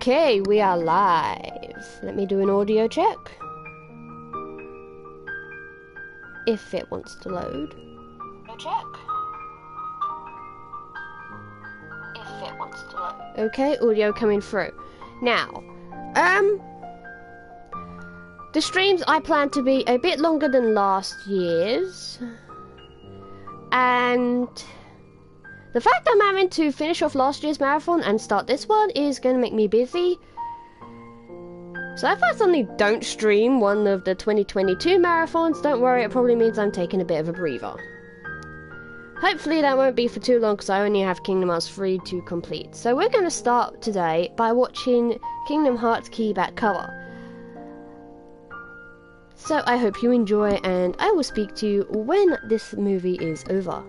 Okay, we are live. Let me do an audio check. If it wants to load. Check. If it wants to load. Okay, audio coming through. Now, the streams I plan to be a bit longer than last year's. And the fact I'm having to finish off last year's marathon and start this one is going to make me busy. So if I suddenly don't stream one of the 2022 marathons, don't worry, it probably means I'm taking a bit of a breather. Hopefully that won't be for too long because I only have Kingdom Hearts 3 to complete. So we're going to start today by watching Kingdom Hearts Key back cover. So I hope you enjoy, and I will speak to you when this movie is over.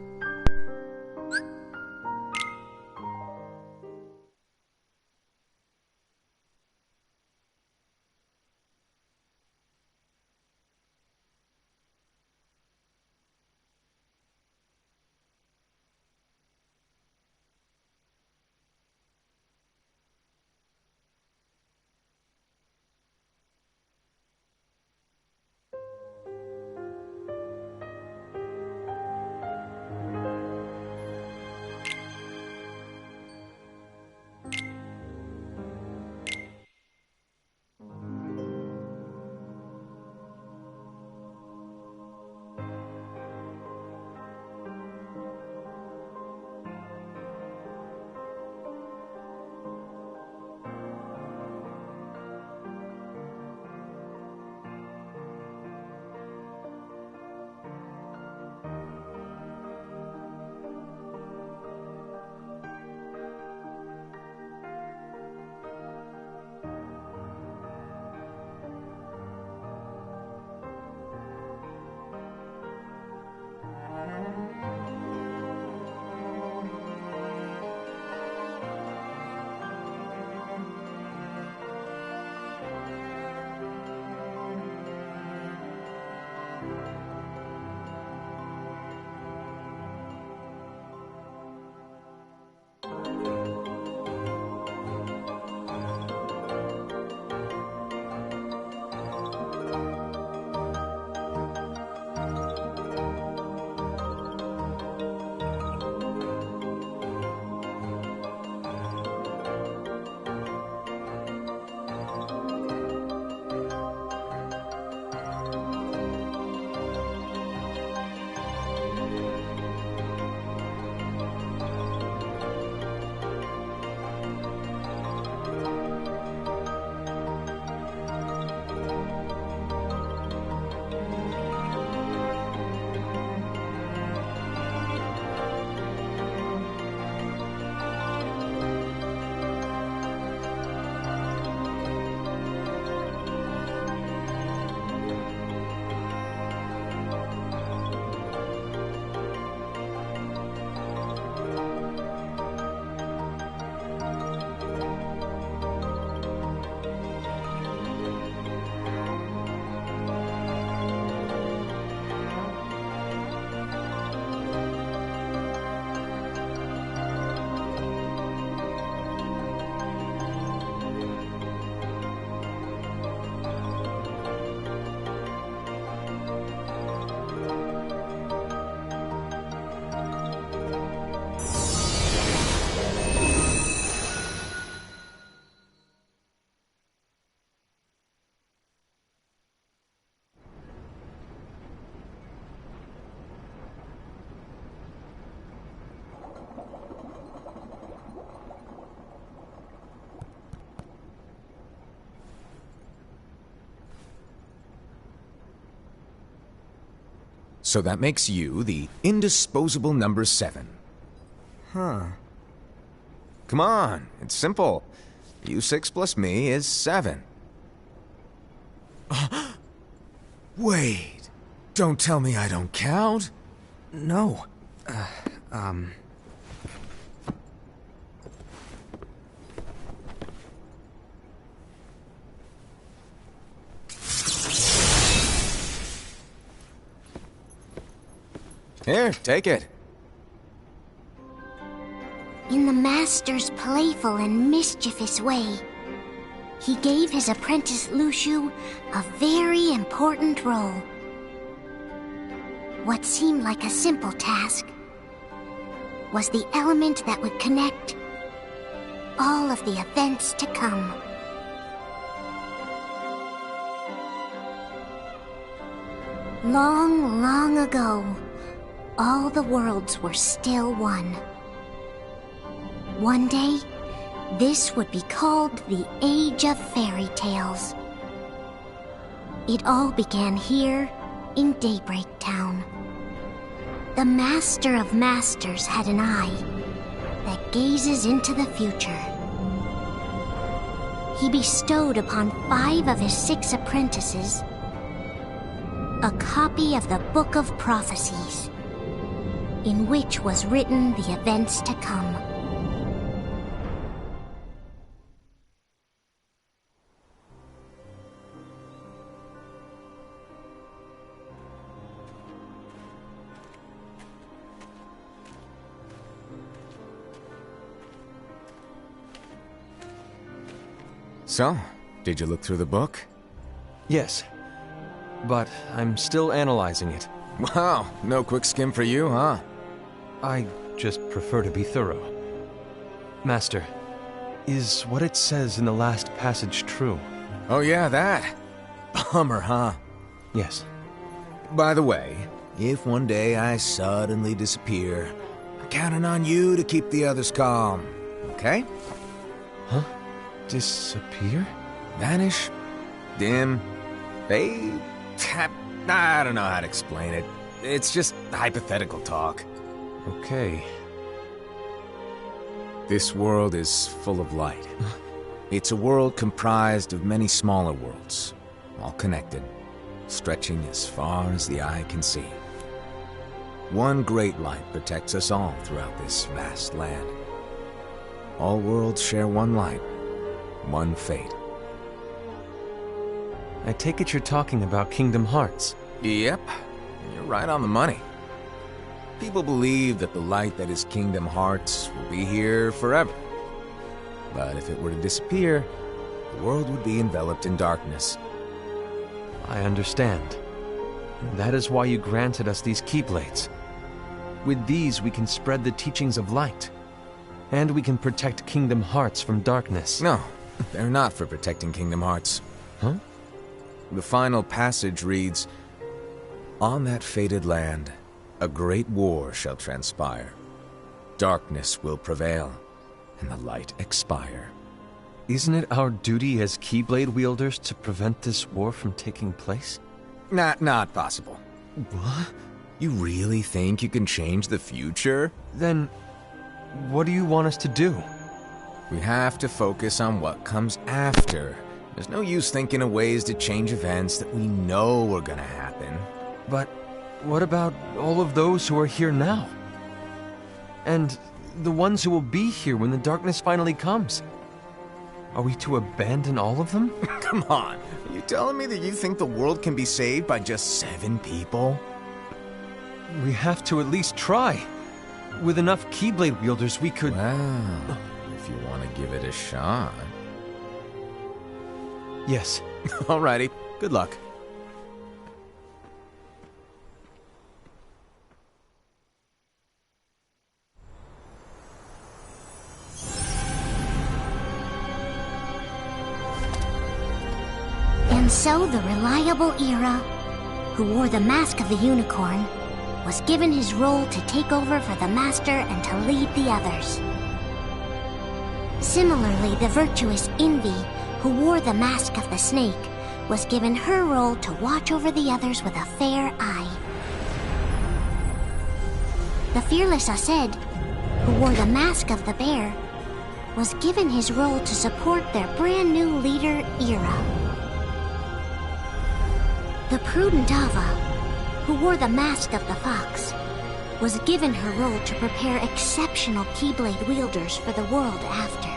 So that makes you the indisposable number 7. Huh. Come on, it's simple. U6 plus me is 7. Wait, don't tell me I don't count. No. Here, take it. In the Master's playful and mischievous way, he gave his apprentice Luxu a very important role. What seemed like a simple task was the element that would connect all of the events to come. Long, long ago, all the worlds were still one. One day, this would be called the Age of Fairy Tales. It all began here in Daybreak Town. The Master of Masters had an eye that gazes into the future. He bestowed upon 5 of his 6 apprentices a copy of the Book of Prophecies, in which was written the events to come. So, did you look through the book? Yes. But I'm still analyzing it. Wow, no quick skim for you, huh? I just prefer to be thorough. Master, is what it says in the last passage true? Oh yeah, that. Bummer, huh? Yes. By the way, if one day I suddenly disappear, I'm counting on you to keep the others calm, okay? Huh? Disappear? Vanish? Dim? Fade? I don't know how to explain it. It's just hypothetical talk. Okay. This world is full of light. It's a world comprised of many smaller worlds, all connected, stretching as far as the eye can see. One great light protects us all throughout this vast land. All worlds share one light, one fate. I take it you're talking about Kingdom Hearts. Yep, you're right on the money. People believe that the light that is Kingdom Hearts will be here forever. But if it were to disappear, the world would be enveloped in darkness. I understand. That is why you granted us these Keyblades. With these, we can spread the teachings of light. And we can protect Kingdom Hearts from darkness. No, they're not for protecting Kingdom Hearts. Huh? The final passage reads, "On that fated land, a great war shall transpire. Darkness will prevail, and the light expire." Isn't it our duty as Keyblade wielders to prevent this war from taking place? Not possible. What? You really think you can change the future? Then, what do you want us to do? We have to focus on what comes after. There's no use thinking of ways to change events that we know are gonna happen. But what about all of those who are here now? And the ones who will be here when the darkness finally comes? Are we to abandon all of them? Come on, are you telling me that you think the world can be saved by just 7 people? We have to at least try. With enough Keyblade wielders, we could... Well, if you want to give it a shot. Yes. Alrighty, good luck. And so the reliable Ira, who wore the mask of the unicorn, was given his role to take over for the Master and to lead the others. Similarly, the virtuous Envy, who wore the mask of the snake, was given her role to watch over the others with a fair eye. The fearless Aced, who wore the mask of the bear, was given his role to support their brand new leader, Ira. The prudent Ava, who wore the mask of the fox, was given her role to prepare exceptional Keyblade wielders for the world after.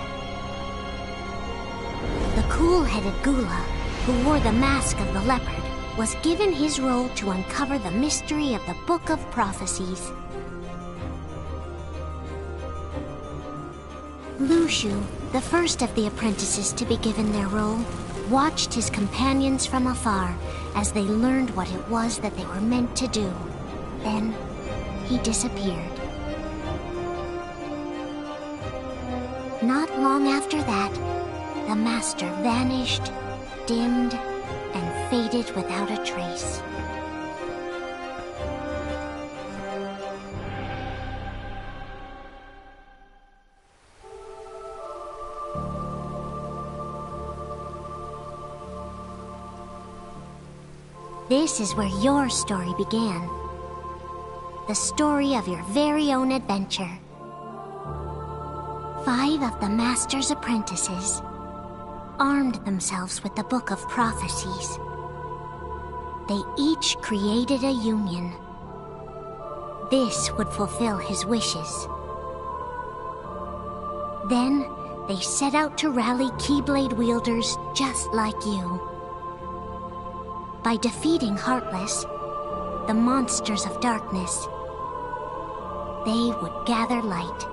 The cool-headed Gula, who wore the mask of the leopard, was given his role to uncover the mystery of the Book of Prophecies. Lushu, the first of the apprentices to be given their role, watched his companions from afar as they learned what it was that they were meant to do. Then, he disappeared. Not long after that, the master vanished, dimmed, and faded without a trace. This is where your story began. The story of your very own adventure. 5 of the Master's apprentices armed themselves with the Book of Prophecies. They each created a union. This would fulfill his wishes. Then, they set out to rally Keyblade wielders just like you. By defeating Heartless, the monsters of darkness, they would gather light.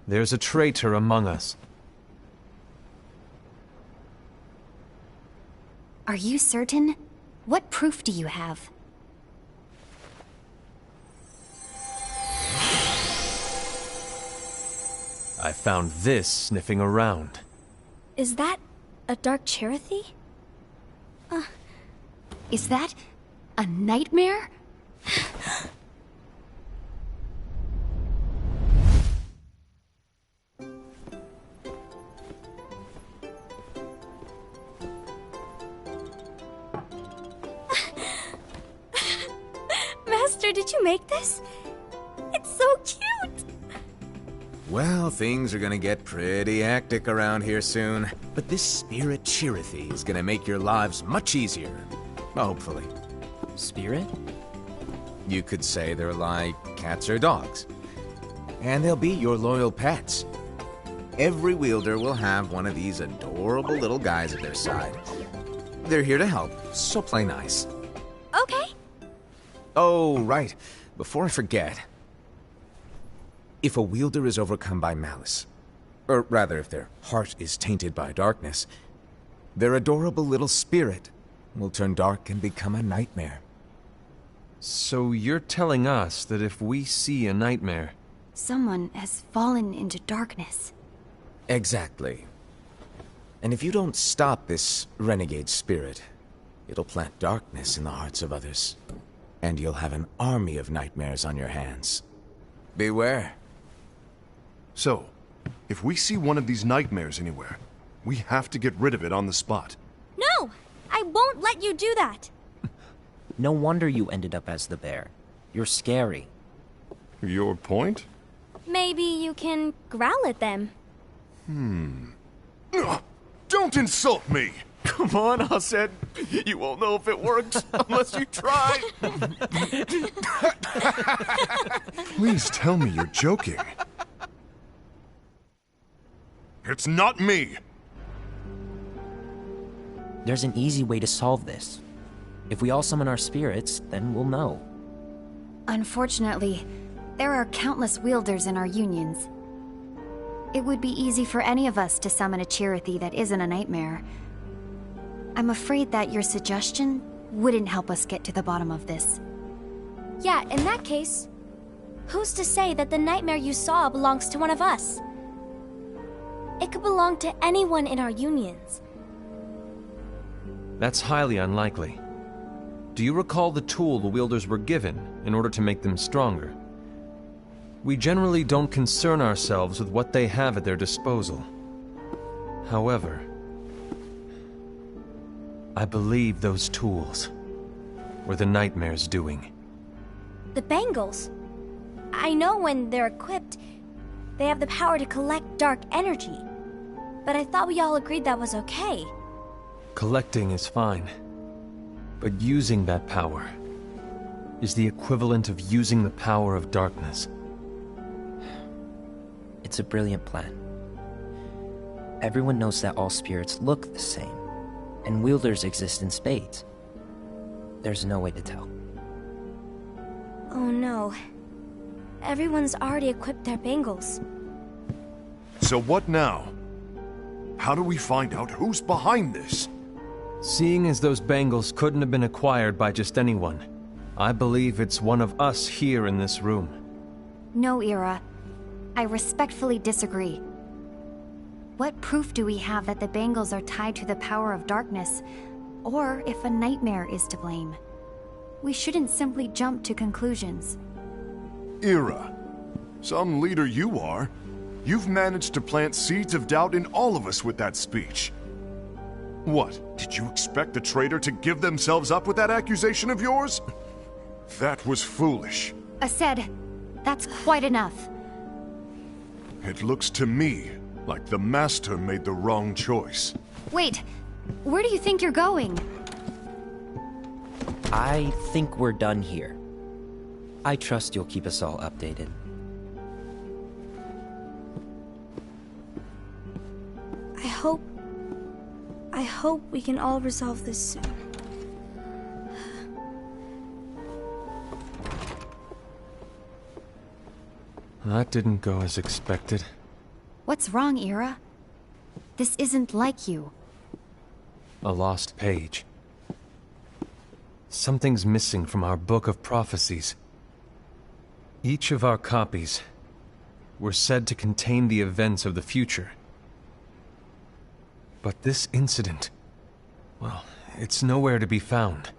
There's a traitor among us. Are you certain? What proof do you have? I found this sniffing around. Is that a Dark Chirithy? Is that a nightmare? Master, did you make this? It's so cute! Well, things are gonna get pretty hectic around here soon. But this Spirit Chirithy is gonna make your lives much easier. Hopefully. Spirit? You could say they're like cats or dogs. And they'll be your loyal pets. Every wielder will have one of these adorable little guys at their side. They're here to help, so play nice. Okay. Oh, right. Before I forget. If a wielder is overcome by malice, or rather if their heart is tainted by darkness, their adorable little spirit will turn dark and become a nightmare. So you're telling us that if we see a nightmare... Someone has fallen into darkness. Exactly. And if you don't stop this renegade spirit, it'll plant darkness in the hearts of others. And you'll have an army of nightmares on your hands. Beware. So, if we see one of these nightmares anywhere, we have to get rid of it on the spot. No! I won't let you do that! No wonder you ended up as the bear. You're scary. Your point? Maybe you can growl at them. Don't insult me! Come on, Aset. You won't know if it works unless you try. Please tell me you're joking. It's not me! There's an easy way to solve this. If we all summon our spirits, then we'll know. Unfortunately, there are countless wielders in our unions. It would be easy for any of us to summon a Chirithy that isn't a nightmare. I'm afraid that your suggestion wouldn't help us get to the bottom of this. Yeah, in that case, who's to say that the nightmare you saw belongs to one of us? It could belong to anyone in our unions. That's highly unlikely. Do you recall the tool the wielders were given in order to make them stronger? We generally don't concern ourselves with what they have at their disposal. However, I believe those tools were the nightmare's doing. The bangles. I know when they're equipped, they have the power to collect dark energy. But I thought we all agreed that was okay. Collecting is fine, but using that power is the equivalent of using the power of darkness. It's a brilliant plan. Everyone knows that all spirits look the same, and wielders exist in spades. There's no way to tell. Oh no. Everyone's already equipped their bangles. So what now? How do we find out who's behind this? Seeing as those bangles couldn't have been acquired by just anyone, I believe it's one of us here in this room. No, Ira. I respectfully disagree. What proof do we have that the bangles are tied to the power of darkness, or if a nightmare is to blame? We shouldn't simply jump to conclusions. Ira, some leader you are. You've managed to plant seeds of doubt in all of us with that speech. What, did you expect the traitor to give themselves up with that accusation of yours? That was foolish. Aced, that's quite enough. It looks to me like the Master made the wrong choice. Wait, where do you think you're going? I think we're done here. I trust you'll keep us all updated. I hope we can all resolve this soon. That didn't go as expected. What's wrong, Ira? This isn't like you. A lost page. Something's missing from our book of prophecies. Each of our copies were said to contain the events of the future. But this incident, well, it's nowhere to be found.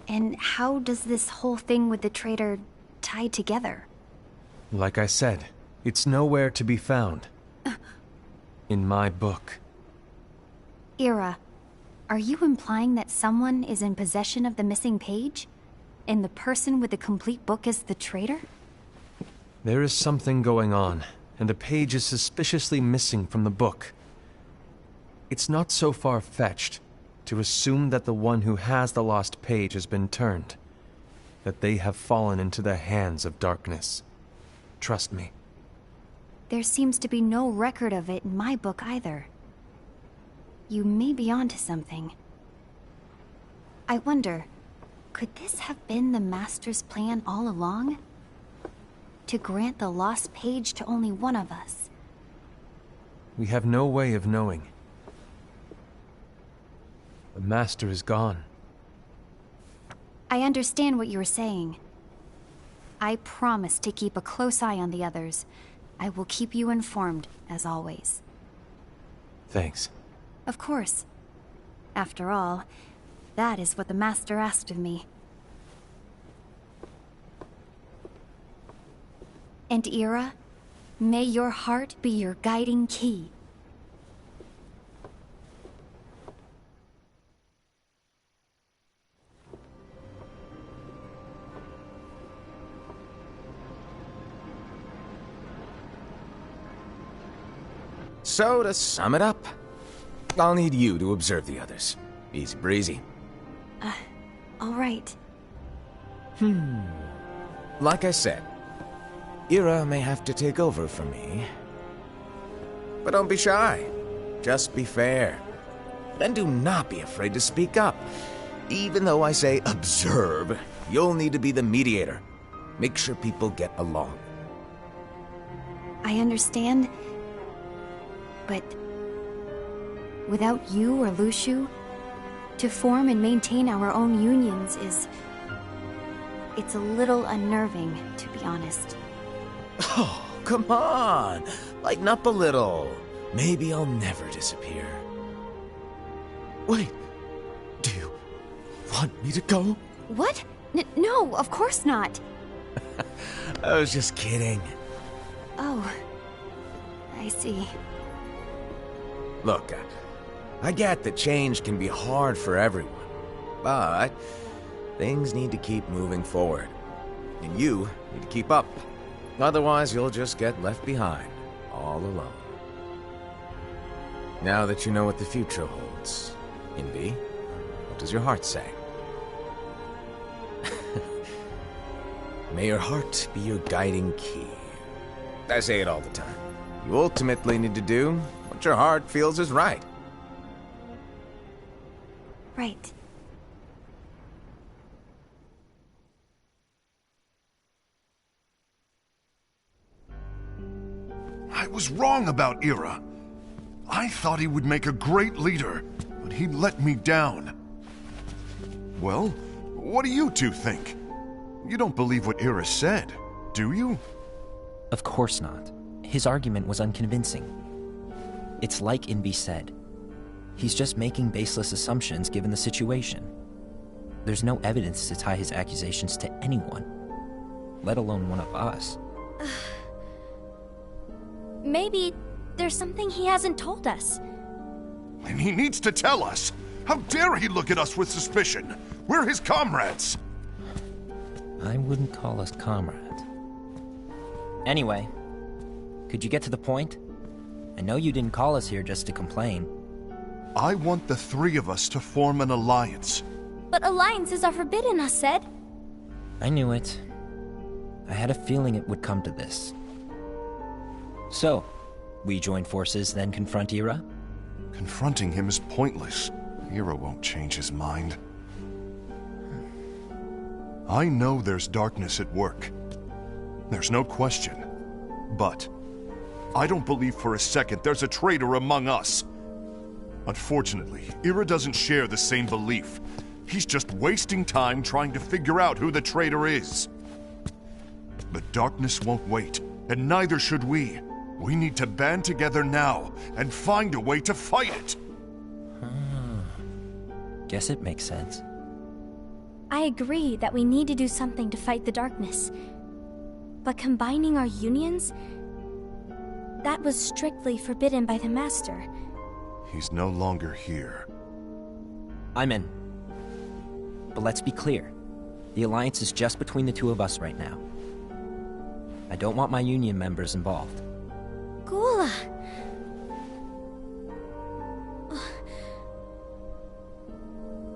And how does this whole thing with the traitor tie together? Like I said, it's nowhere to be found. In my book. Ira, are you implying that someone is in possession of the missing page? And the person with the complete book is the traitor? There is something going on, and a page is suspiciously missing from the book. It's not so far-fetched to assume that the one who has the lost page has been turned, that they have fallen into the hands of darkness. Trust me. There seems to be no record of it in my book either. You may be onto something. I wonder, could this have been the Master's plan all along? To grant the lost page to only one of us? We have no way of knowing. The Master is gone. I understand what you're saying. I promise to keep a close eye on the others. I will keep you informed, as always. Thanks. Of course. After all, that is what the Master asked of me. And Ira, may your heart be your guiding key. So, to sum it up, I'll need you to observe the others. Easy breezy. All right. Like I said, Ira may have to take over for me. But don't be shy. Just be fair. And do not be afraid to speak up. Even though I say observe, you'll need to be the mediator. Make sure people get along. I understand. But without you or Luxu, to form and maintain our own unions is... it's a little unnerving, to be honest. Oh, come on! Lighten up a little. Maybe I'll never disappear. Wait, do you want me to go? What? No, of course not. I was just kidding. Oh, I see. Look, I get that change can be hard for everyone, but things need to keep moving forward. And you need to keep up. Otherwise, you'll just get left behind, all alone. Now that you know what the future holds, Invi, what does your heart say? May your heart be your guiding key. I say it all the time. You ultimately need to do what your heart feels is right. Right. I was wrong about Ira. I thought he would make a great leader, but he let me down. Well, what do you two think? You don't believe what Ira said, do you? Of course not. His argument was unconvincing. It's like Invi said. He's just making baseless assumptions given the situation. There's no evidence to tie his accusations to anyone, let alone one of us. Maybe there's something he hasn't told us. And he needs to tell us. How dare he look at us with suspicion? We're his comrades. I wouldn't call us comrades. Anyway, could you get to the point? I know you didn't call us here just to complain. I want the three of us to form an alliance. But alliances are forbidden, us said. I knew it. I had a feeling it would come to this. So, we join forces, then confront Ira? Confronting him is pointless. Ira won't change his mind. I know there's darkness at work. There's no question. But I don't believe for a second there's a traitor among us. Unfortunately, Ira doesn't share the same belief. He's just wasting time trying to figure out who the traitor is. But darkness won't wait, and neither should we. We need to band together now and find a way to fight it. Guess it makes sense. I agree that we need to do something to fight the darkness. But combining our unions? That was strictly forbidden by the Master. He's no longer here. I'm in. But let's be clear. The alliance is just between the two of us right now. I don't want my union members involved. Gula!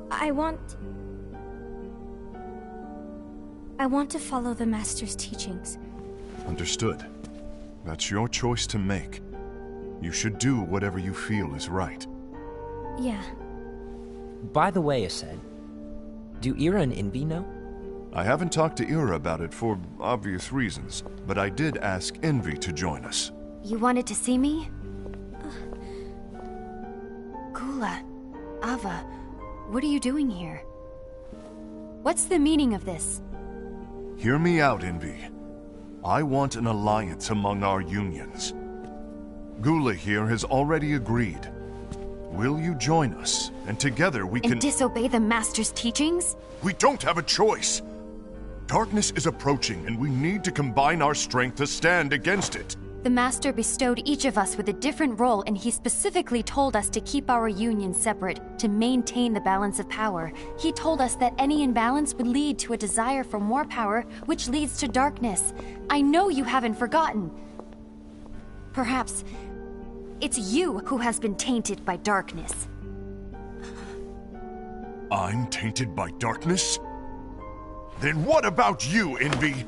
I want to follow the Master's teachings. Understood. That's your choice to make. You should do whatever you feel is right. Yeah. By the way, Aced, do Ira and Invi know? I haven't talked to Ira about it for obvious reasons, but I did ask Envy to join us. You wanted to see me? Gula, Ava, what are you doing here? What's the meaning of this? Hear me out, Envy. I want an alliance among our unions. Gula here has already agreed. Will you join us? And together we can... And disobey the Master's teachings? We don't have a choice! Darkness is approaching, and we need to combine our strength to stand against it. The Master bestowed each of us with a different role, and he specifically told us to keep our union separate, to maintain the balance of power. He told us that any imbalance would lead to a desire for more power, which leads to darkness. I know you haven't forgotten. Perhaps it's you who has been tainted by darkness. I'm tainted by darkness? Then what about you, Envy?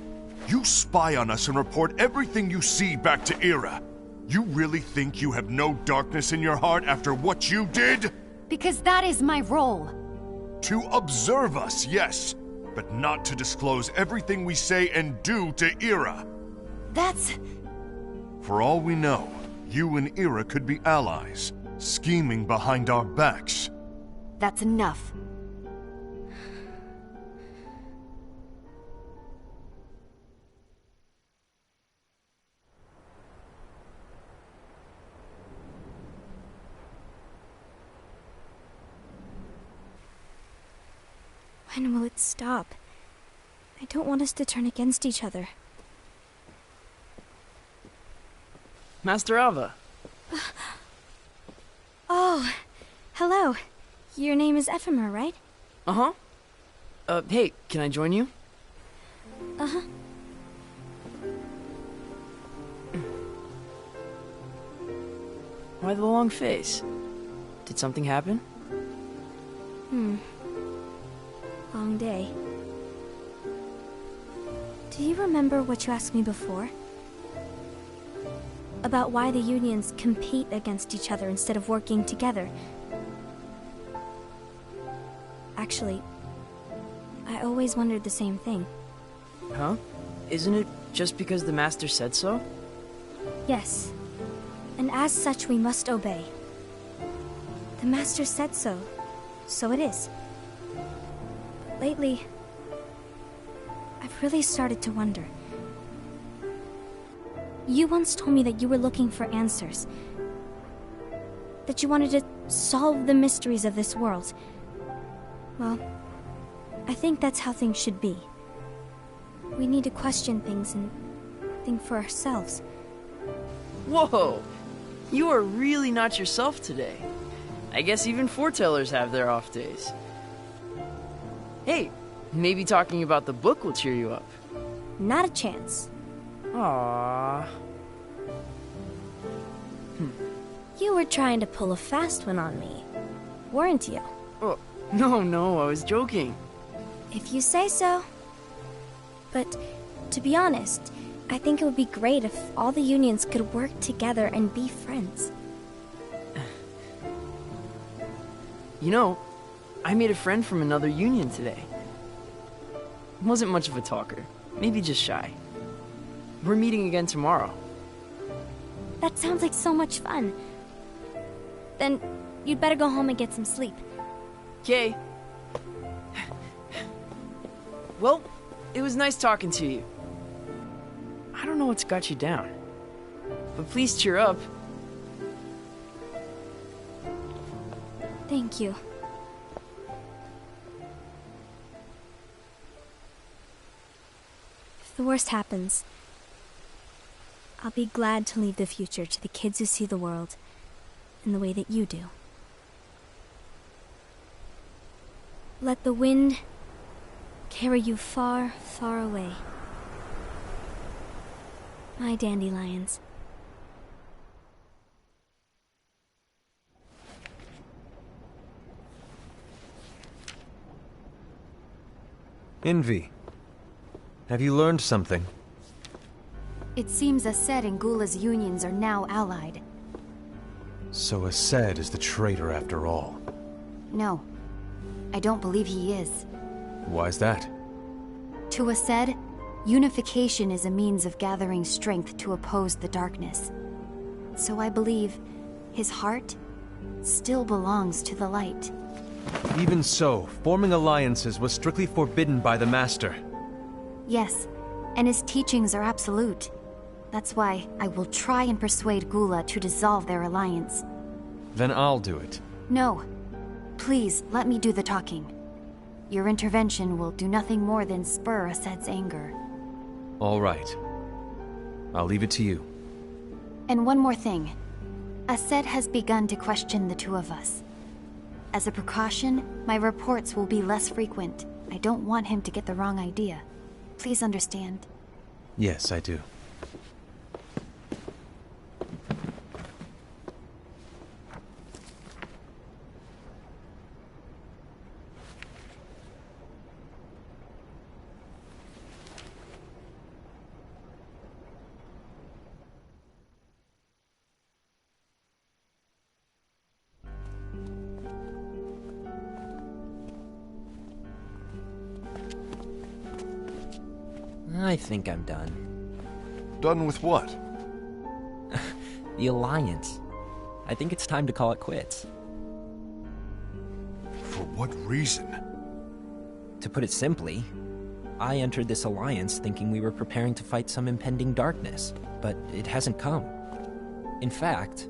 You spy on us and report everything you see back to Ira. You really think you have no darkness in your heart after what you did? Because that is my role. To observe us, yes, but not to disclose everything we say and do to Ira. That's... For all we know, you and Ira could be allies, scheming behind our backs. That's enough. When will it stop? I don't want us to turn against each other. Master Ava. Oh, hello. Your name is Ephemer, right? Uh-huh. Hey, can I join you? Uh-huh. Why the long face? Did something happen? Long day. Do you remember what you asked me before? about why the unions compete against each other instead of working together. Actually, I always wondered the same thing. Huh? Isn't it just because the Master said so? Yes, and as such we must obey. The Master said so, so it is. But lately, I've really started to wonder. You once told me that you were looking for answers. That you wanted to solve the mysteries of this world. Well, I think that's how things should be. We need to question things and think for ourselves. Whoa! You are really not yourself today. I guess even foretellers have their off days. Hey, maybe talking about the book will cheer you up. Not a chance. Aww. You were trying to pull a fast one on me, weren't you? Oh, no, I was joking. If you say so. But, to be honest, I think it would be great if all the unions could work together and be friends. You know, I made a friend from another union today. Wasn't much of a talker, maybe just shy. We're meeting again tomorrow. That sounds like so much fun. Then, you'd better go home and get some sleep. Okay. Well, it was nice talking to you. I don't know what's got you down, but please cheer up. Thank you. If the worst happens, I'll be glad to leave the future to the kids who see the world in the way that you do. Let the wind carry you far, far away. My dandelions. Envy, have you learned something? It seems Aced and Gula's unions are now allied. So Aced is the traitor after all. No, I don't believe he is. Why's that? To Aced, unification is a means of gathering strength to oppose the darkness. So I believe his heart still belongs to the light. Even so, forming alliances was strictly forbidden by the Master. Yes, and his teachings are absolute. That's why I will try and persuade Gula to dissolve their alliance. Then I'll do it. No. Please, let me do the talking. Your intervention will do nothing more than spur Aced's anger. All right. I'll leave it to you. And one more thing. Aced has begun to question the two of us. As a precaution, my reports will be less frequent. I don't want him to get the wrong idea. Please understand. Yes, I do. I think I'm done. Done with what? The Alliance. I think it's time to call it quits. For what reason? To put it simply, I entered this alliance thinking we were preparing to fight some impending darkness, but it hasn't come. In fact,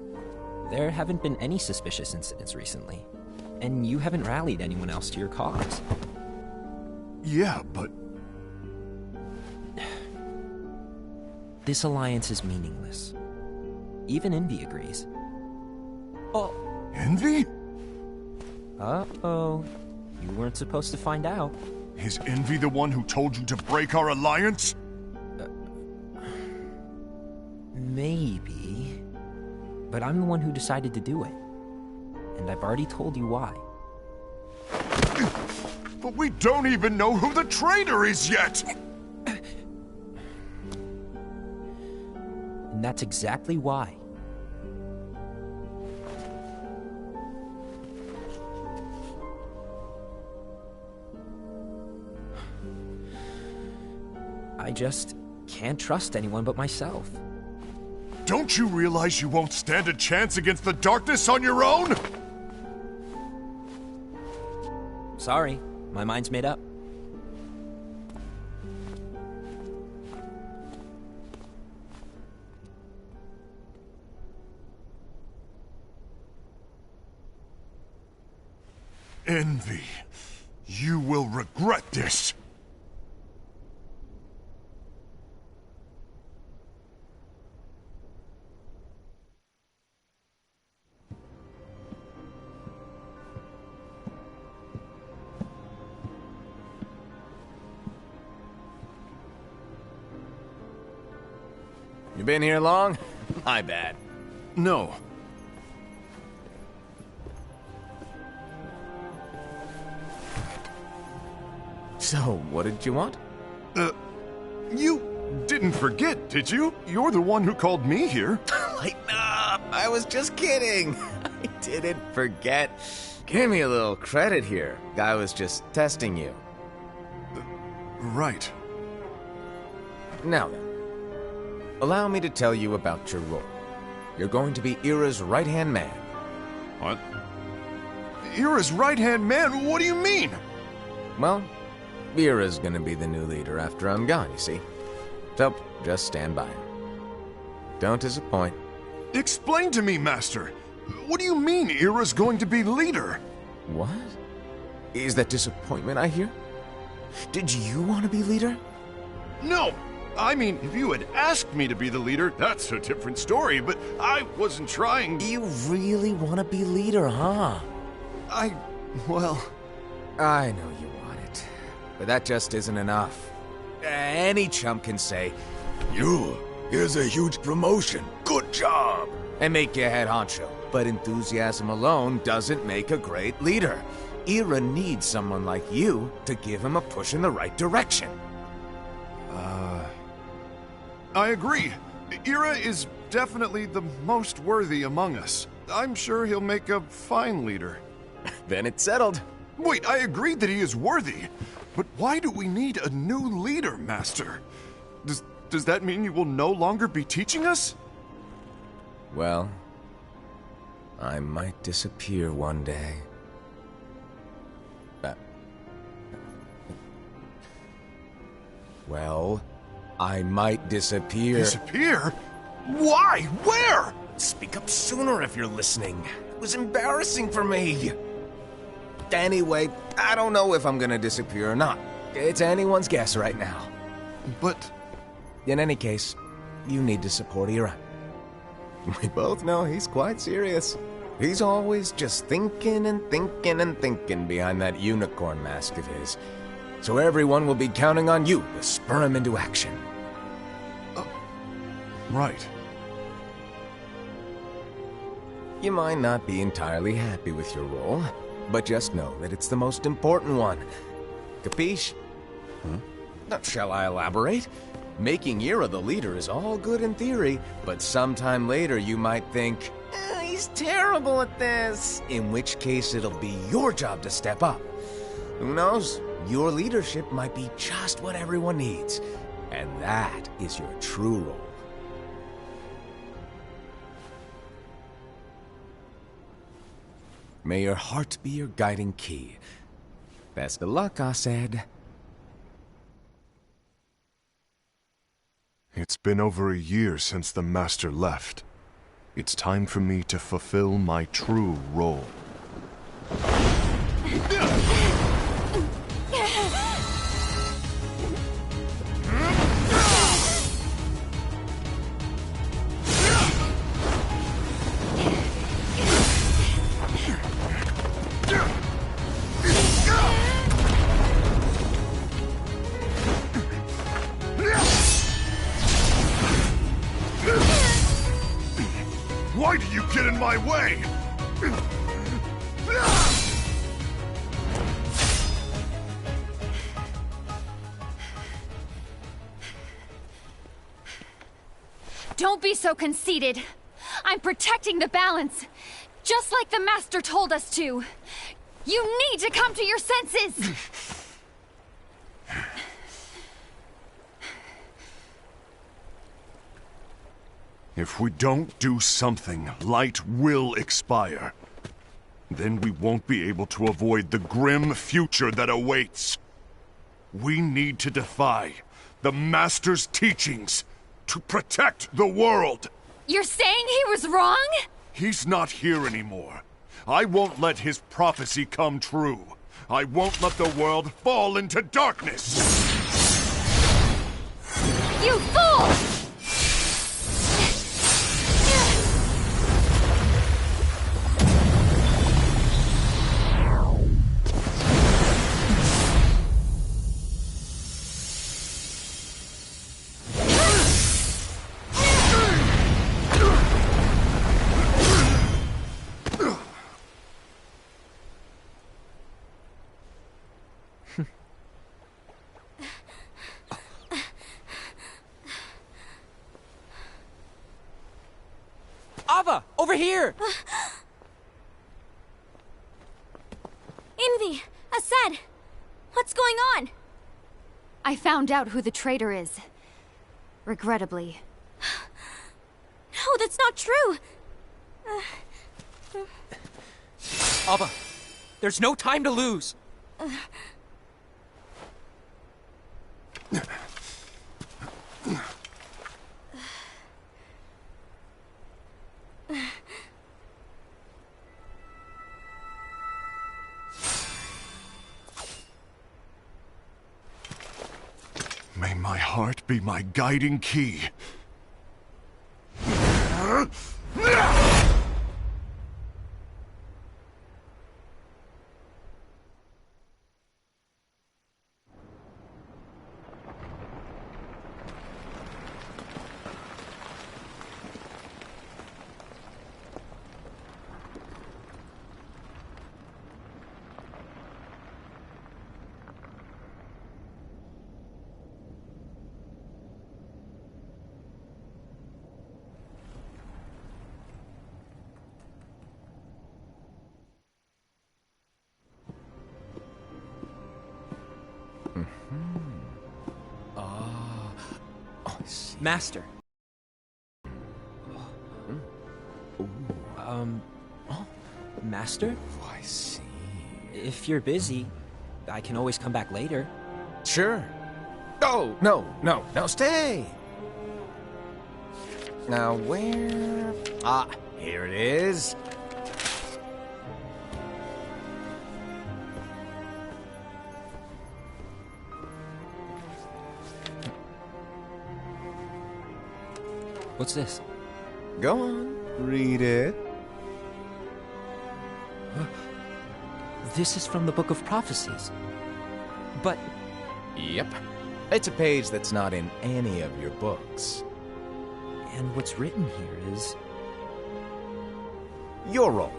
there haven't been any suspicious incidents recently, and you haven't rallied anyone else to your cause. Yeah, but... This alliance is meaningless. Even Envy agrees. Oh. Envy? Uh-oh. You weren't supposed to find out. Is Envy the one who told you to break our alliance? Maybe. But I'm the one who decided to do it. And I've already told you why. But we don't even know who the traitor is yet! and that's exactly why. I just can't trust anyone but myself. Don't you realize you won't stand a chance against the darkness on your own? Sorry, my mind's made up. Envy. You will regret this. You been here long? My bad. No. So, what did you want? You didn't forget, did you? You're the one who called me here. Lighten up! I was just kidding. I didn't forget. Give me a little credit here. I was just testing you. Right. Now then, allow me to tell you about your role. You're going to be Ira's right-hand man. What? Ira's right-hand man? What do you mean? Well, Ira's gonna be the new leader after I'm gone, you see. So, just stand by. Don't disappoint. Explain to me, Master. What do you mean Ira's going to be leader? What? Is that disappointment I hear? Did you want to be leader? No! I mean, if you had asked me to be the leader, that's a different story, but I wasn't trying. You really want to be leader, huh? Well... I know you want it, but that just isn't enough. Any chump can say, here's a huge promotion, good job, and make you head honcho. But enthusiasm alone doesn't make a great leader. Ira needs someone like you to give him a push in the right direction. I agree. Ira is definitely the most worthy among us. I'm sure he'll make a fine leader. Then it's settled. Wait, I agreed that he is worthy. But why do we need a new leader, Master? Does that mean you will no longer be teaching us? Well, I might disappear one day. Well, I might disappear. Disappear? Why? Where? Speak up sooner if you're listening. It was embarrassing for me. Anyway, I don't know if I'm gonna disappear or not. It's anyone's guess right now. But... In any case, you need to support Ira. We both know he's quite serious. He's always just thinking and thinking and thinking behind that unicorn mask of his. So everyone will be counting on you to spur him into action. Right. You might not be entirely happy with your role, but just know that it's the most important one. Capiche? Shall I elaborate? Making Ira the leader is all good in theory, but sometime later you might think, he's terrible at this. In which case it'll be your job to step up. Who knows? Your leadership might be just what everyone needs. And that is your true role. May your heart be your guiding key. Best of luck, Asaad. It's been over a year since the Master left. It's time for me to fulfill my true role. Why do you get in my way? Don't be so conceited. I'm protecting the balance, just like the Master told us to. You need to come to your senses! If we don't do something, light will expire. Then we won't be able to avoid the grim future that awaits. We need to defy the Master's teachings to protect the world. You're saying he was wrong? He's not here anymore. I won't let his prophecy come true. I won't let the world fall into darkness. You fool! Ava, over here! Envy! Aced! What's going on? I found out who the traitor is. Regrettably. No, that's not true! Ava, there's no time to lose! May my heart be my guiding key. Master. Master? Oh, I see. If you're busy, I can always come back later. Sure. Oh, no, stay! Now, where... Ah, here it is. What's this? Go on, read it. This is from the Book of Prophecies. But... Yep. It's a page that's not in any of your books. And what's written here is... Your role.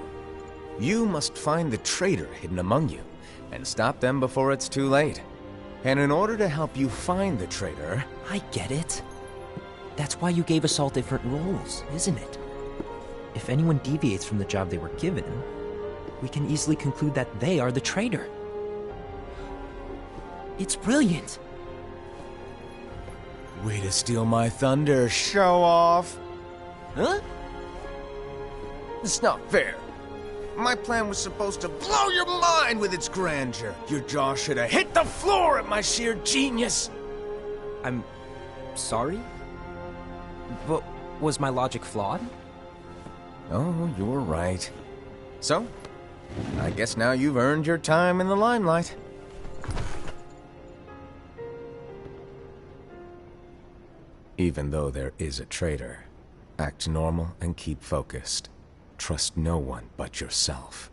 You must find the traitor hidden among you, and stop them before it's too late. And in order to help you find the traitor... I get it. That's why you gave us all different roles, isn't it? If anyone deviates from the job they were given, we can easily conclude that they are the traitor. It's brilliant. Way to steal my thunder, show off. Huh? It's not fair. My plan was supposed to blow your mind with its grandeur. Your jaw should have hit the floor at my sheer genius. I'm sorry? But was my logic flawed? Oh, you're right. So, I guess now you've earned your time in the limelight. Even though there is a traitor, act normal and keep focused. Trust no one but yourself.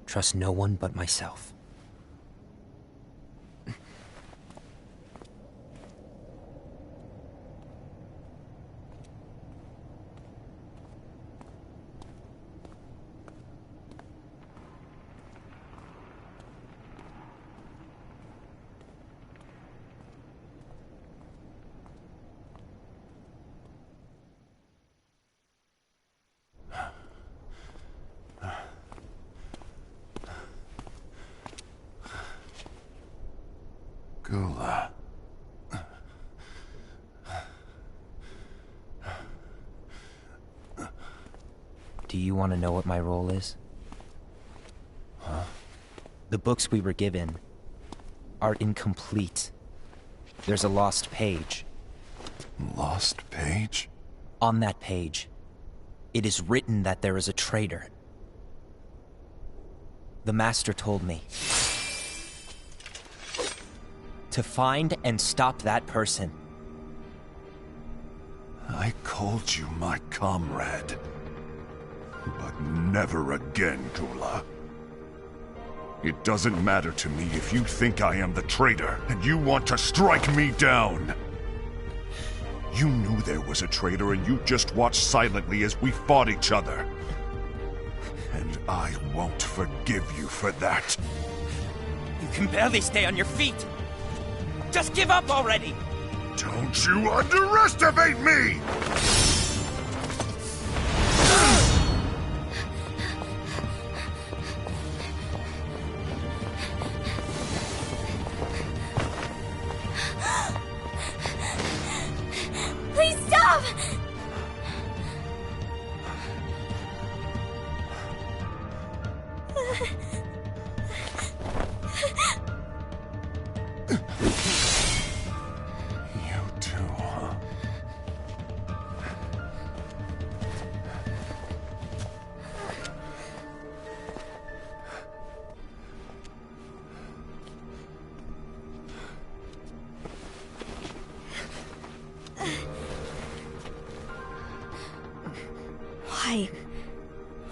Trust no one but myself. Do you want to know what my role is? Huh? The books we were given are incomplete. There's a lost page. Lost page? On that page, it is written that there is a traitor. The Master told me to find and stop that person. I called you my comrade. But never again, Gula. It doesn't matter to me if you think I am the traitor and you want to strike me down. You knew there was a traitor and you just watched silently as we fought each other. And I won't forgive you for that. You can barely stay on your feet. Just give up already! Don't you underestimate me! Please stop! You too, huh?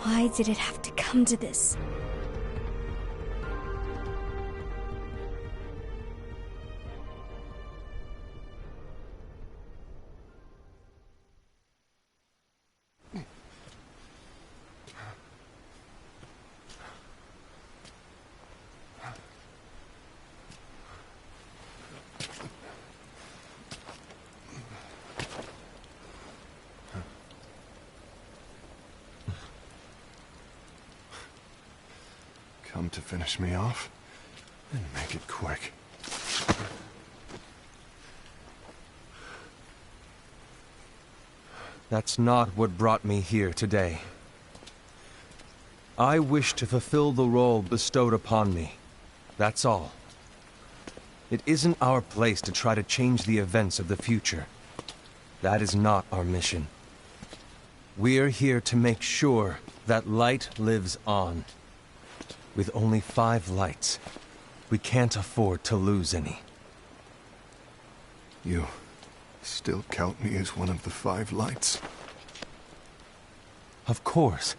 Why did it have to come to this? Come to finish me off? Then make it quick. That's not what brought me here today. I wish to fulfill the role bestowed upon me. That's all. It isn't our place to try to change the events of the future. That is not our mission. We're here to make sure that light lives on. With only 5 lights, we can't afford to lose any. You still count me as one of the 5 lights? Of course.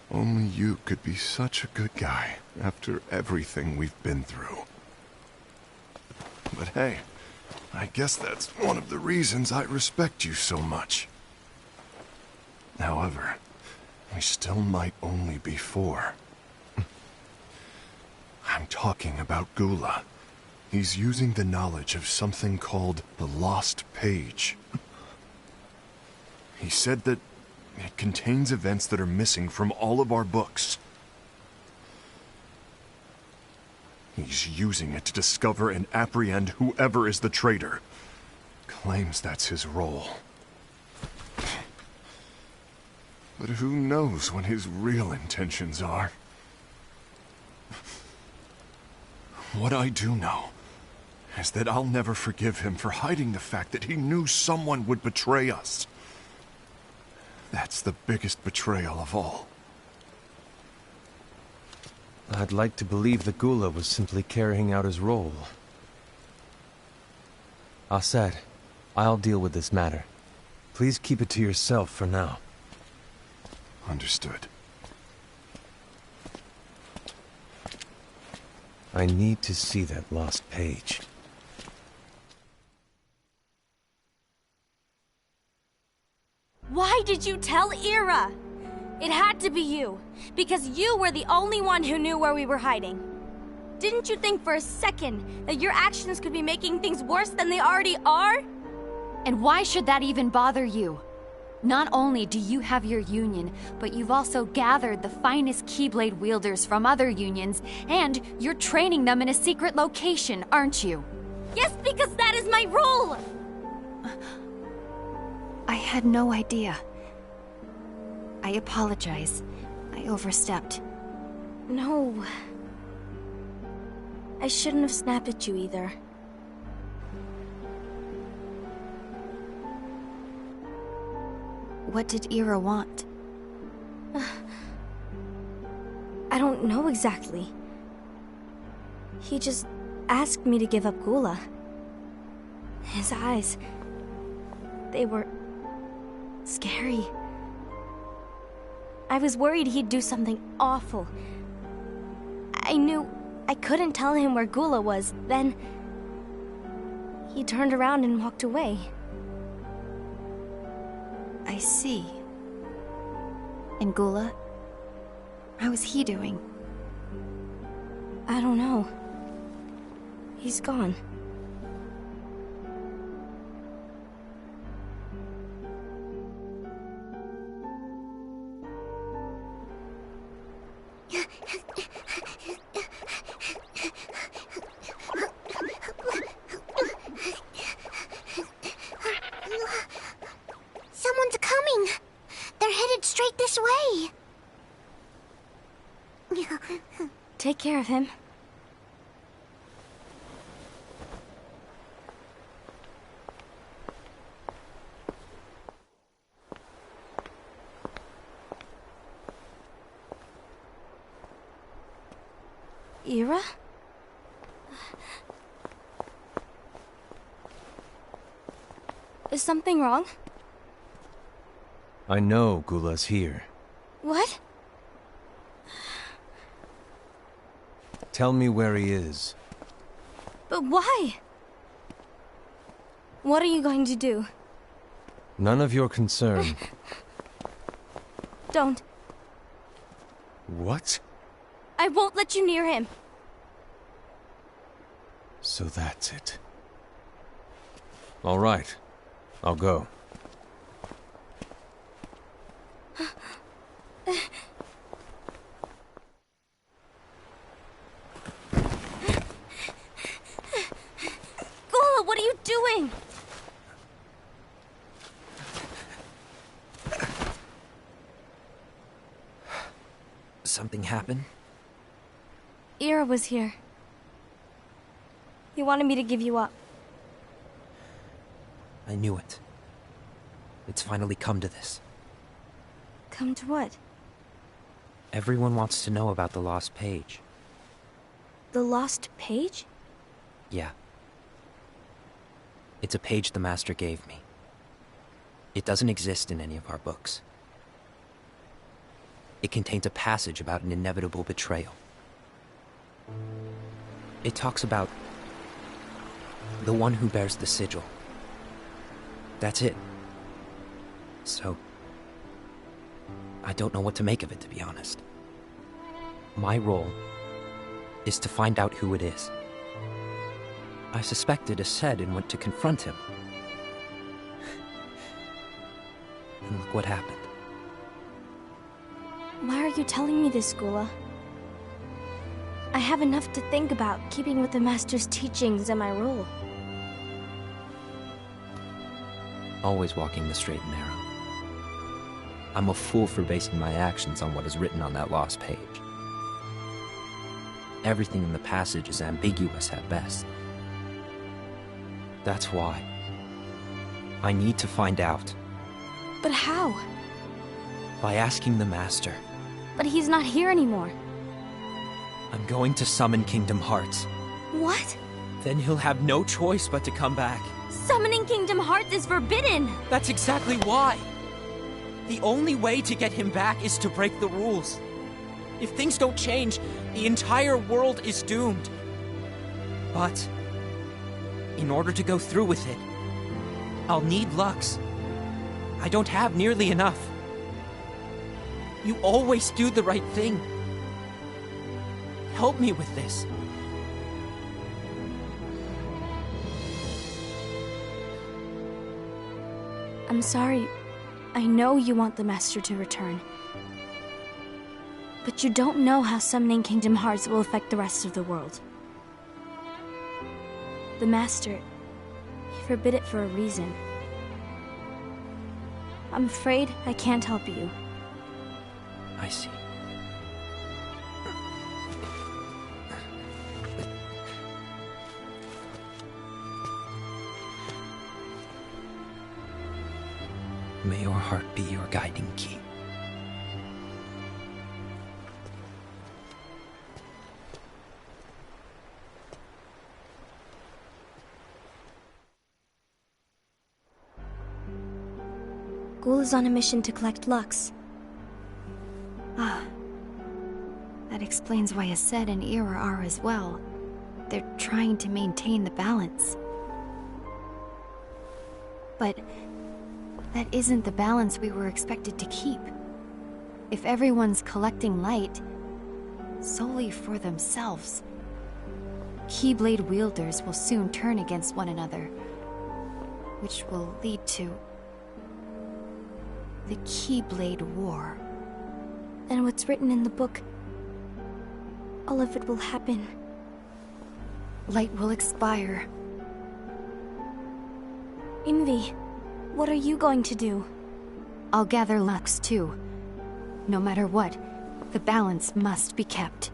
Only you could be such a good guy after everything we've been through. But hey, I guess that's one of the reasons I respect you so much. However, we still might only be 4. I'm talking about Gula. He's using the knowledge of something called the Lost Page. He said that it contains events that are missing from all of our books. He's using it to discover and apprehend whoever is the traitor. Claims that's his role. But who knows what his real intentions are? What I do know is that I'll never forgive him for hiding the fact that he knew someone would betray us. That's the biggest betrayal of all. I'd like to believe that Gula was simply carrying out his role. Aset, I'll deal with this matter. Please keep it to yourself for now. Understood. I need to see that lost page. Why did you tell Ira? It had to be you, because you were the only one who knew where we were hiding. Didn't you think for a second that your actions could be making things worse than they already are? And why should that even bother you? Not only do you have your union, but you've also gathered the finest Keyblade wielders from other unions, and you're training them in a secret location, aren't you? Yes, because that is my role! I had no idea. I apologize. I overstepped. No. I shouldn't have snapped at you either. What did Ira want? I don't know exactly. He just asked me to give up Gula. His eyes... they were... scary. I was worried he'd do something awful. I knew I couldn't tell him where Gula was. Then... he turned around and walked away. I see. And Gula? How is he doing? I don't know. He's gone. Someone's coming! They're headed straight this way! Take care of him. Ira? Is something wrong? I know Gula's here. What? Tell me where he is. But why? What are you going to do? None of your concern. Don't. What? I won't let you near him. So that's it. All right. I'll go. Gula, what are you doing? Something happened? Ira was here. He wanted me to give you up. I knew it. It's finally come to this. Come to what? Everyone wants to know about the lost page. The lost page? Yeah. It's a page the Master gave me. It doesn't exist in any of our books. It contains a passage about an inevitable betrayal. It talks about the one who bears the sigil. That's it. So, I don't know what to make of it, to be honest. My role is to find out who it is. I suspected Aced and went to confront him. And look what happened. Why are you telling me this, Gula? I have enough to think about, keeping with the Master's teachings and my role. Always walking the straight and narrow. I'm a fool for basing my actions on what is written on that lost page. Everything in the passage is ambiguous at best. That's why I need to find out. But how? By asking the Master. But he's not here anymore. I'm going to summon Kingdom Hearts. What? Then he'll have no choice but to come back. Summoning Kingdom Hearts is forbidden! That's exactly why! The only way to get him back is to break the rules. If things don't change, the entire world is doomed. But, in order to go through with it, I'll need Lux. I don't have nearly enough. You always do the right thing. Help me with this. I'm sorry. I know you want the Master to return. But you don't know how summoning Kingdom Hearts will affect the rest of the world. The Master, he forbid it for a reason. I'm afraid I can't help you. I see. May your heart be your guiding key. Ghoul is on a mission to collect Lux. Ah. That explains why Aced and Ira are as well. They're trying to maintain the balance. But that isn't the balance we were expected to keep. If everyone's collecting light solely for themselves, Keyblade wielders will soon turn against one another, which will lead to the Keyblade War. And what's written in the book, all of it will happen. Light will expire. Envy, what are you going to do? I'll gather Lux too. No matter what, the balance must be kept.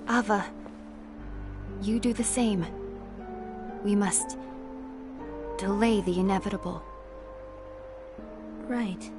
Ava, you do the same. We must delay the inevitable. Right.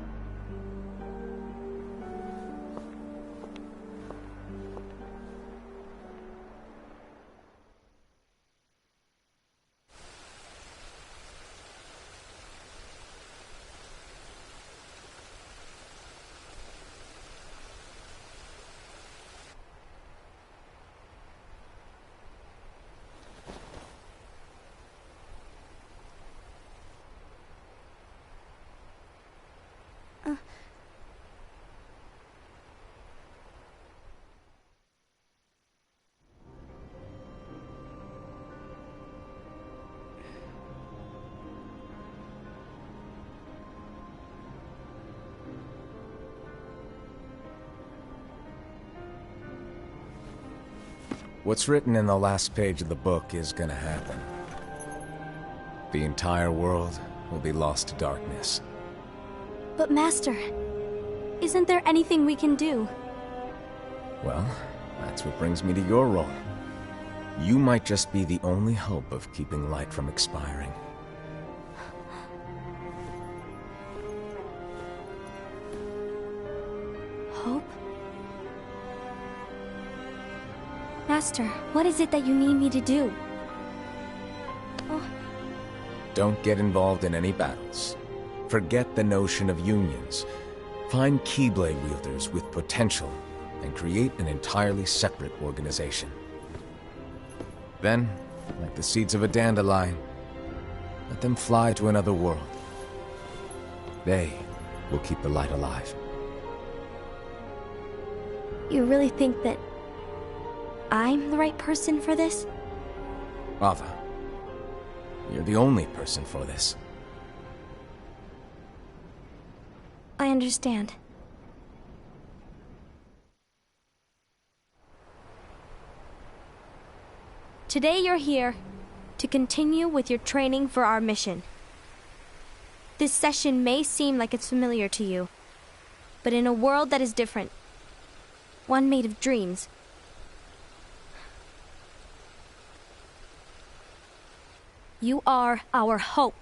What's written in the last page of the book is gonna happen. The entire world will be lost to darkness. But Master, isn't there anything we can do? Well, that's what brings me to your role. You might just be the only hope of keeping light from expiring. Hope? Master, what is it that you need me to do? Oh. Don't get involved in any battles. Forget the notion of unions. Find Keyblade wielders with potential and create an entirely separate organization. Then, like the seeds of a dandelion, let them fly to another world. They will keep the light alive. You really think that I'm the right person for this? Ava, you're the only person for this. I understand. Today you're here to continue with your training for our mission. This session may seem like it's familiar to you, but in a world that is different, one made of dreams, you are our hope.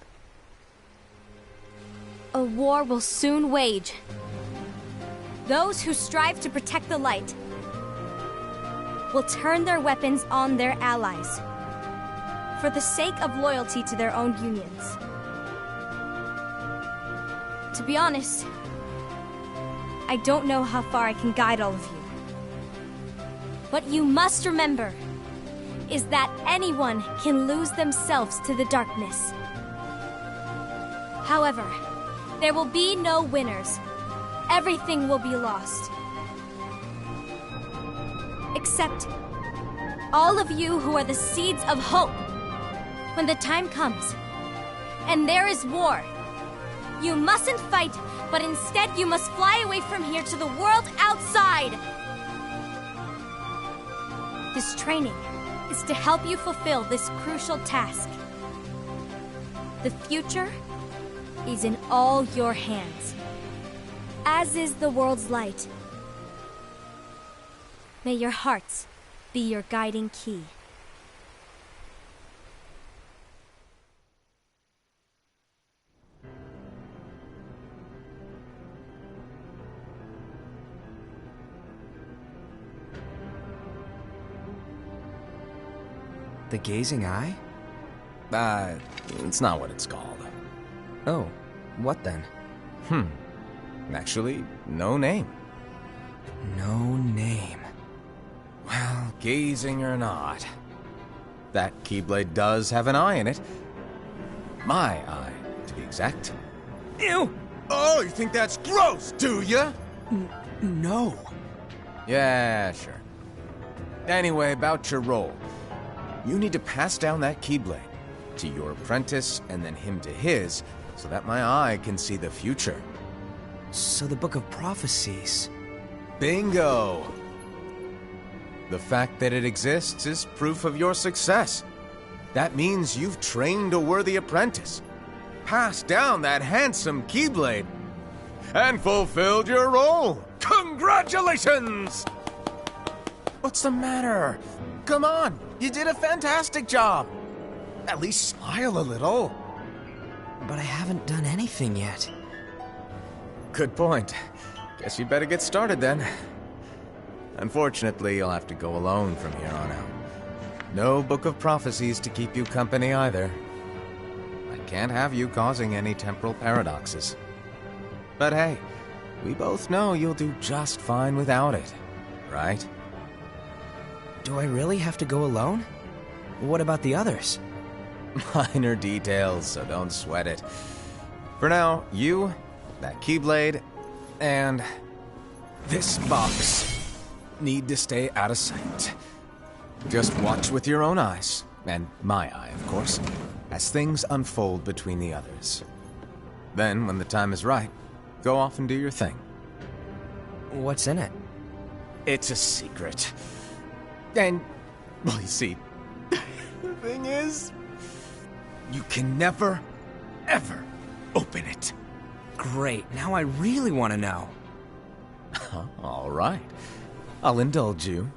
A war will soon wage. Those who strive to protect the light will turn their weapons on their allies for the sake of loyalty to their own unions. To be honest, I don't know how far I can guide all of you. What you must remember is that anyone can lose themselves to the darkness. However, there will be no winners. Everything will be lost. Except all of you who are the seeds of hope. When the time comes, and there is war, you mustn't fight, but instead you must fly away from here to the world outside. This training is to help you fulfill this crucial task. The future is in all your hands. as is the world's light. May your hearts be your guiding key. The Gazing Eye? It's not what it's called. Oh, what then? Actually, no name. No name. Well, gazing or not, that Keyblade does have an eye in it. My eye, to be exact. Ew! Oh, you think that's gross, do ya? No. Yeah, sure. Anyway, about your role. You need to pass down that Keyblade to your apprentice and then him to his, so that my eye can see the future. So the Book of Prophecies... Bingo! The fact that it exists is proof of your success. That means you've trained a worthy apprentice, passed down that handsome Keyblade, and fulfilled your role. Congratulations! What's the matter? Come on, you did a fantastic job. At least smile a little. But I haven't done anything yet. Good point. Guess you'd better get started then. Unfortunately, you'll have to go alone from here on out. No Book of Prophecies to keep you company either. I can't have you causing any temporal paradoxes. But hey, we both know you'll do just fine without it, right? Do I really have to go alone? What about the others? Minor details, so don't sweat it. For now, you, that Keyblade, and this box need to stay out of sight. Just watch with your own eyes, and my eye, of course, as things unfold between the others. Then, when the time is right, go off and do your thing. What's in it? It's a secret. And, well, you see, the thing is, you can never, ever open it. Great, now I really want to know. All right. I'll indulge you.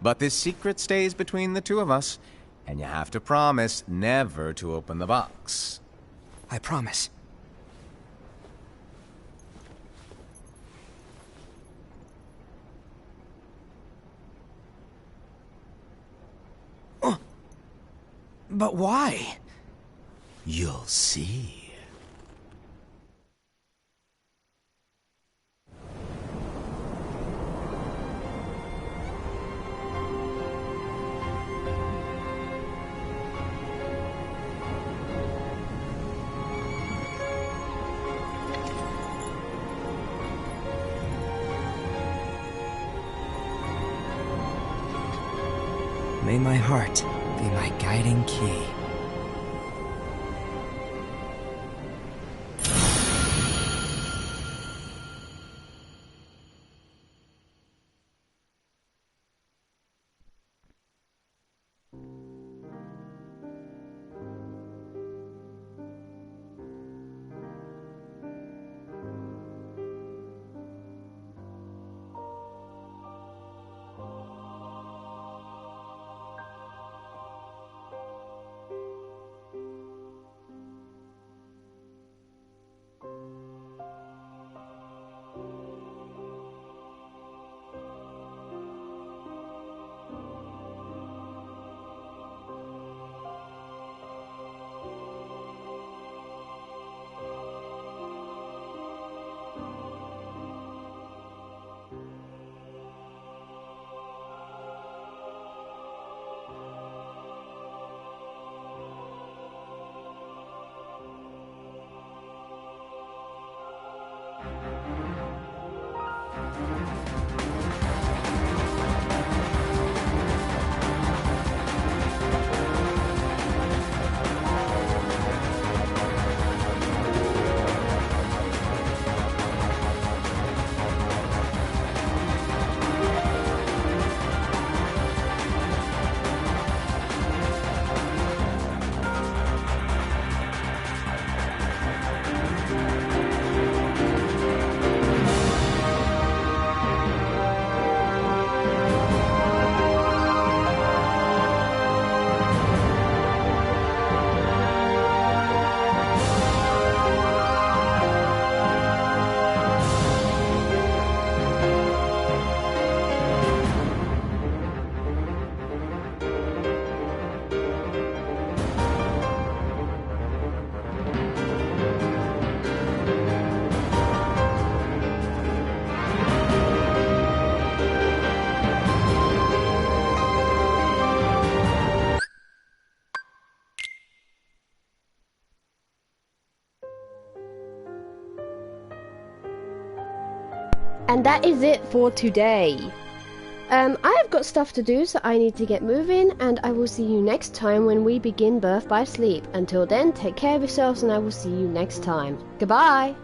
But this secret stays between the two of us, and you have to promise never to open the box. I promise. But why? You'll see. May my heart be my guiding key. And that is it for today. I have got stuff to do, so I need to get moving, and I will see you next time when we begin Birth by Sleep. Until then, take care of yourselves, and I will see you next time. Goodbye!